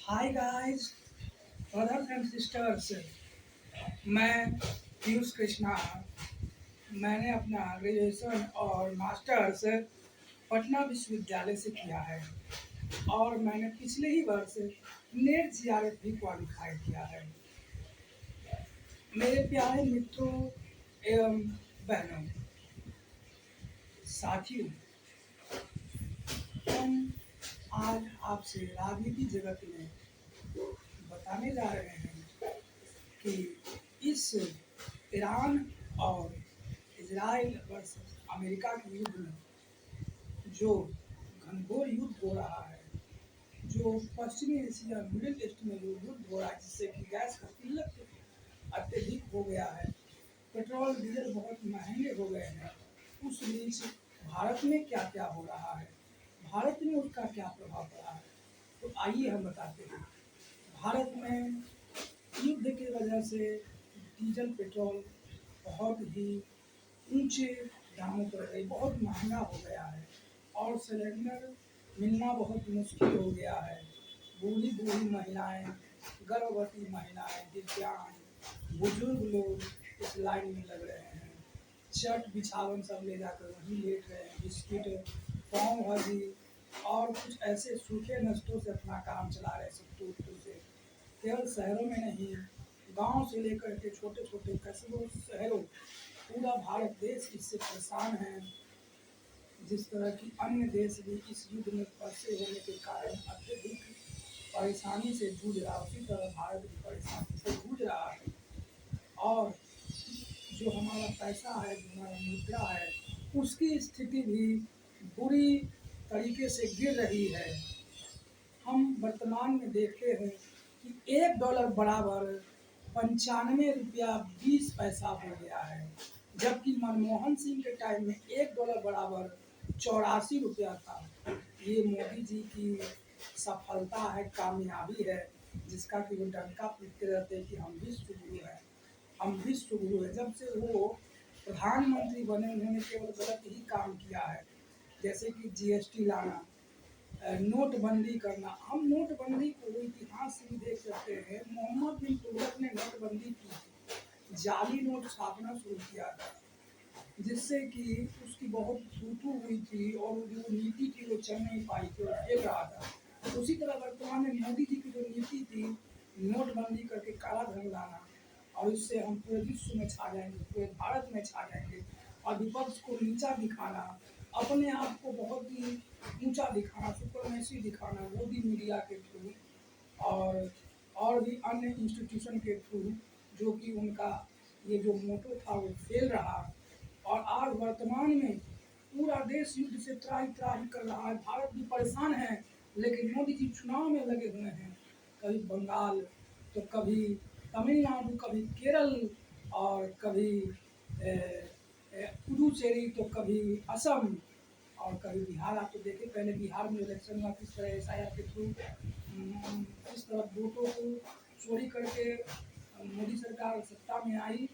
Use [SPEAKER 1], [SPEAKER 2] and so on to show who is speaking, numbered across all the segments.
[SPEAKER 1] Hi guys, brothers and sisters. मैं पीयूष कृष्णा। मैंने अपना ग्रेजुएशन और मास्टर्स पटना विश्वविद्यालय से किया है और मैंने पिछले ही वर्ष नेट जीआरएफ भी क्वालिफाई किया है। मेरे प्यारे मित्रों एवं बहनों, साथियों, हम आज आपसे राजनीति जगत में बताने जा रहे हैं कि इस ईरान और इजराइल वर्सेस अमेरिका के युद्ध में जो घनघोर युद्ध हो रहा है, जो पश्चिमी एशिया मिडिल ईस्ट में जो युद्ध हो रहा है, जिससे कि गैस का किल्लत अत्यधिक हो गया है, पेट्रोल डीजल बहुत महंगे हो गए हैं, उस बीच भारत में क्या क्या हो रहा है, भारत में उसका क्या प्रभाव पड़ा है। तो आइए हम बताते हैं। भारत में युद्ध की वजह से डीजल पेट्रोल बहुत ही ऊंचे दामों पर गई, बहुत महंगा हो गया है और सिलेंडर मिलना बहुत मुश्किल हो गया है। बूढ़ी बूढ़ी महिलाएं, गर्भवती महिलाएं, दिव्यांग, बुजुर्ग लोग इस लाइन में लग रहे हैं। चट बिछावन सब ले जाकर वहीं लेट रहे हैं। बिस्किट, पाव भाजी और कुछ ऐसे सूखे नाश्तों से अपना काम चला रहे हैं, सब से। केवल शहरों में नहीं, गांव से लेकर के छोटे छोटे कस्बों, शहरों, पूरा भारत देश इससे परेशान है। जिस तरह की अन्य देश भी इस युद्ध में फंसे होने के कारण अत्यधिक परेशानी से जूझ रहा है, उसी तरह भारत भी परेशानी से जूझ रहा है। और जो हमारा पैसा है, जो हमारा मुद्रा है, उसकी स्थिति भी बुरी तरीके से गिर रही है। हम वर्तमान में देखते हैं कि $1 बराबर 95 रुपया 20 पैसा हो गया है, जबकि मनमोहन सिंह के टाइम में $1 बराबर 84 रुपया था। ये मोदी जी की सफलता है, कामयाबी है, जिसका कि वो डंका पीटते रहते हैं कि हम विश्व गुरु हैं, हम विश्व गुरु हैं। जब से वो प्रधानमंत्री बने, उन्होंने केवल गलत ही काम किया है, जैसे कि जीएसटी लाना, नोटबंदी करना। हम नोटबंदी को इतिहास से भी देख सकते हैं। मोहम्मद बिन तुगलक ने नोटबंदी की थी, जाली नोट छापना शुरू किया था, जिससे कि उसकी बहुत थू हुई थी और जो नीति थी वो चल नहीं पाई थी और फेल रहा था। उसी तरह वर्तमान में मोदी जी की जो नीति थी, नोटबंदी करके काला धन लाना, और इससे हम पूरे विश्व में छा जाएंगे, पूरे भारत में छा जाएंगे, और विपक्ष को नीचा दिखाना, अपने आप को बहुत ही ऊंचा दिखाना, सुपरमेसी दिखाना, मोदी मीडिया के थ्रू और भी अन्य इंस्टीट्यूशन के थ्रू, जो कि उनका ये जो मोटो था वो फेल रहा। और आज वर्तमान में पूरा देश युद्ध से त्राही त्राही कर रहा है, भारत भी परेशान है, लेकिन मोदी जी चुनाव में लगे हुए हैं। कभी बंगाल, तो कभी तमिलनाडु, कभी केरल, और कभी पुडुचेरी, तो कभी असम, और कभी बिहार। आप तो देखे पहले बिहार में इलेक्शन हुआ, किस तरह SIR के थ्रू किस तरह वोटों को चोरी करके मोदी सरकार सत्ता में आई।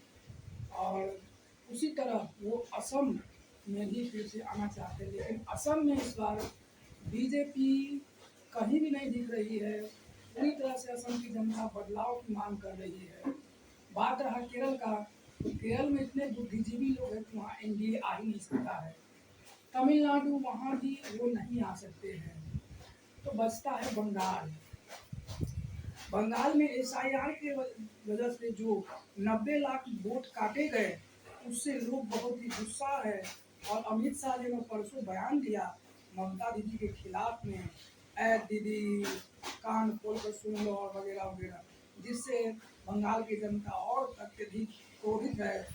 [SPEAKER 1] और उसी तरह वो असम में भी फिर से आना चाहते हैं, लेकिन असम में इस बार बीजेपी कहीं भी नहीं दिख रही है। पूरी तरह से असम की जनता बदलाव की मांग कर रही है। बात रहा केरल का, तो केरल में इतने बुद्धिजीवी लोग हैं कि वहाँ NDA आ ही नहीं सकता है। तमिलनाडु, वहाँ भी वो नहीं आ सकते हैं। तो बचता है बंगाल। बंगाल में SIR के वजह से जो 90 लाख वोट काटे गए, उससे लोग बहुत ही गुस्सा है। और अमित शाह जी ने परसों बयान दिया ममता दीदी के खिलाफ में, ऐ दीदी कान खोल कर सुन लो, और वगैरह वगैरह, जिससे बंगाल की जनता और अत्यधिक क्रोधित है।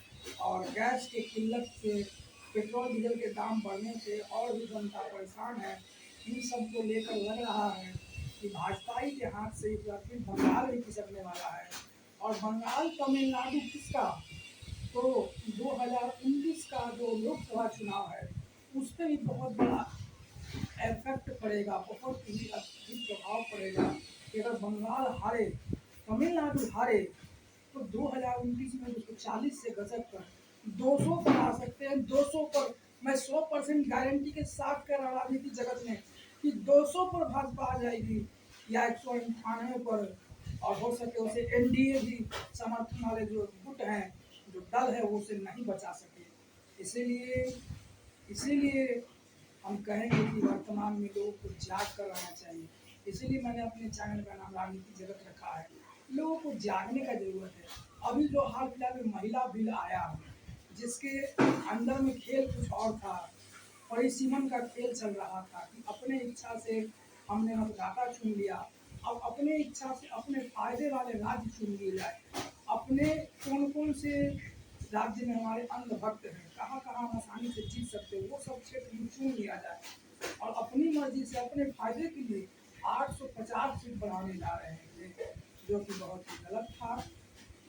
[SPEAKER 1] और गैस के किल्लत से, पेट्रोल डीजल के दाम बढ़ने से और भी जनता परेशान है। इन सब को लेकर लग रहा है कि भाजपा के हाथ से एक बार फिर बंगाल भी खिसकने वाला है। और बंगाल तमिलनाडु किसका, तो 2019 का जो लोकसभा चुनाव है, उस पर भी बहुत बड़ा इफेक्ट पड़ेगा, बहुत ही अधिक प्रभाव पड़ेगा कि अगर बंगाल हारे, तमिलनाडु हारे, तो 2019 में 240 से गजब कर 200 पर आ सकते हैं। 200 पर मैं 100% गारंटी के साथ कह रहा राजनीति जगत में कि 200 पर भाजपा आ जाएगी। या 198 पर, और हो सके उसे एनडीए भी समर्थन वाले जो गुट हैं, जो दल है, वो उसे नहीं बचा सके। इसीलिए इसीलिए हम कहेंगे कि वर्तमान में लोगों को जाग कर रहना चाहिए। इसीलिए मैंने अपने चैनल का नाम राजनीति जगत रखा है। लोगों को जागने का जरूरत है। अभी जो हाल फिलहाल में महिला बिल आया, जिसके अंदर में खेल कुछ और था, परिसीमन का खेल चल रहा था कि अपने इच्छा से हमने मतदाता चुन लिया। अब अपने इच्छा से अपने फायदे वाले राज्य चुन लिए जाए। अपने कौन कौन से राज्य में हमारे अंधभक्त हैं, कहाँ कहाँ हम आसानी से जीत सकते हैं, वो सब क्षेत्र में चुन लिया जाए और अपनी मर्जी से अपने फायदे के लिए 850 सीट बढ़ाने जा रहे हैं, जो कि बहुत ही गलत था।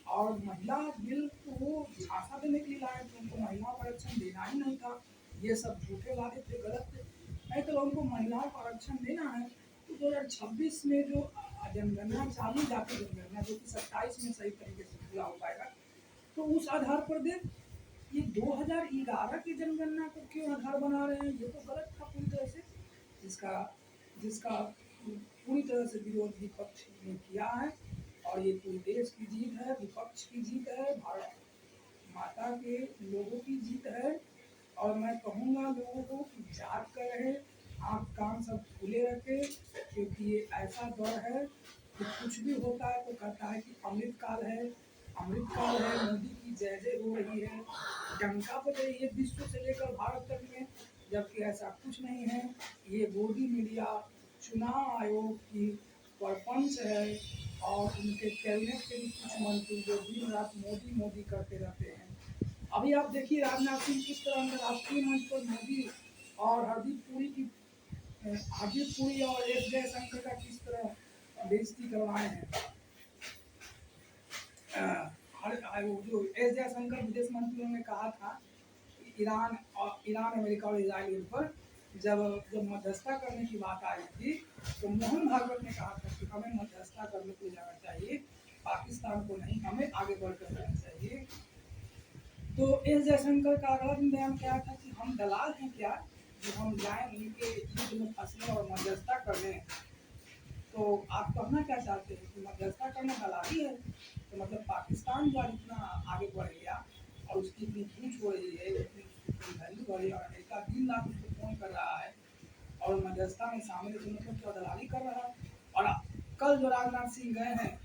[SPEAKER 1] और महिला बिल को वो झांसा देने के लिए लाए थे, उनको महिला को आरक्षण देना ही नहीं था। ये सब झूठे वादे थे, गलत थे। नहीं तो उनको महिलाओं को आरक्षण देना है तो 2026 में जो जनगणना चालू जाती जनगणना, जो कि 27 में सही तरीके से पूरा हो पाएगा, तो उस आधार पर दे। ये 2011 की जनगणना को क्यों आधार बना रहे हैं? ये तो गलत था पूरी तरह से, जिसका जिसका पूरी तरह से विरोध विपक्ष ने किया है। और ये पूरे देश की जीत है, विपक्ष की जीत है, भारत माता के लोगों की जीत है। और मैं कहूँगा लोगों को कि जाग कर रहे, आँख कान सब खुले रखे, क्योंकि ये ऐसा दौर है कि कुछ भी होता है तो कहता है कि अमृत काल है, अमृत काल है, मोदी की जय जय हो रही है, डंका बज रही है विश्व से लेकर भारत तक में, जबकि ऐसा कुछ नहीं है। ये मोदी मीडिया चुनाव आयोग की परपंच है और उनके कैबिनेट के भी कुछ मंत्री जो दिन रात मोदी मोदी करते रहते हैं। अभी आप देखिए राजनाथ सिंह किस तरह अंतर्राष्ट्रीय मंच पर मोदी और हरदीप पुरी और एस जयशंकर का किस तरह बेइज्जती करवाए हैं। वो जो एस जयशंकर विदेश मंत्री ने कहा था कि ईरान अमेरिका और इजराइल पर जब मध्यस्थता करने की बात आई थी, तो मोहन भागवत ने कहा था कि हमें मध्यस्थता करने को जाना चाहिए, पाकिस्तान को नहीं, हमें आगे बढ़कर जाना चाहिए। तो एस जयशंकर का अगला दिन बयान क्या था कि हम दलाल हैं क्या, जो हम जाएं उनके युद्ध में फंसने और मध्यस्थता करने। तो आप कहना क्या चाहते हैं कि मध्यस्थता करना दलाली है? तो मतलब पाकिस्तान जो इतना आगे बढ़ गया और उसकी इतनी पूछ हो रही है, इतनी वैल्यू बढ़ रही है, और अमेरिका दिन रात उसको फोन कर रहा है और मध्यस्थता में शामिल है, तो मतलब क्या दलाली कर रहा है। और कल जो राजनाथ सिंह गए हैं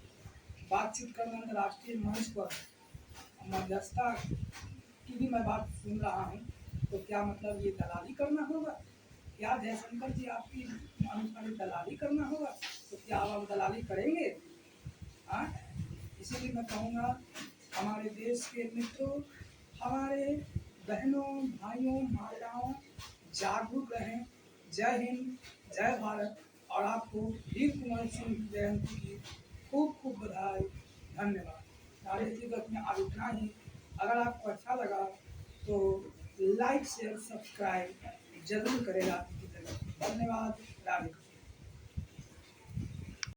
[SPEAKER 1] बातचीत करने अंतर्राष्ट्रीय मंच पर, मध्यस्थता की भी मैं बात सुन रहा हूँ, तो क्या मतलब ये दलाली करना होगा? क्या जयशंकर जी आपकी अनुसार दलाली करना होगा? तो क्या आप दलाली करेंगे? हाँ, इसीलिए मैं कहूँगा हमारे देश के मित्रों, हमारे बहनों, भाइयों, माताओं, जागरूक रहें। जय हिंद, जय भारत। और आपको वीर कुंवर सिंह जयंती की खूब खूब बधाई। धन्यवाद। राजनीति जगत में आज इतना ही। अगर आपको अच्छा लगा तो लाइक शेयर सब्सक्राइब जरूर करें राजनीति जगत। धन्यवाद। राधे।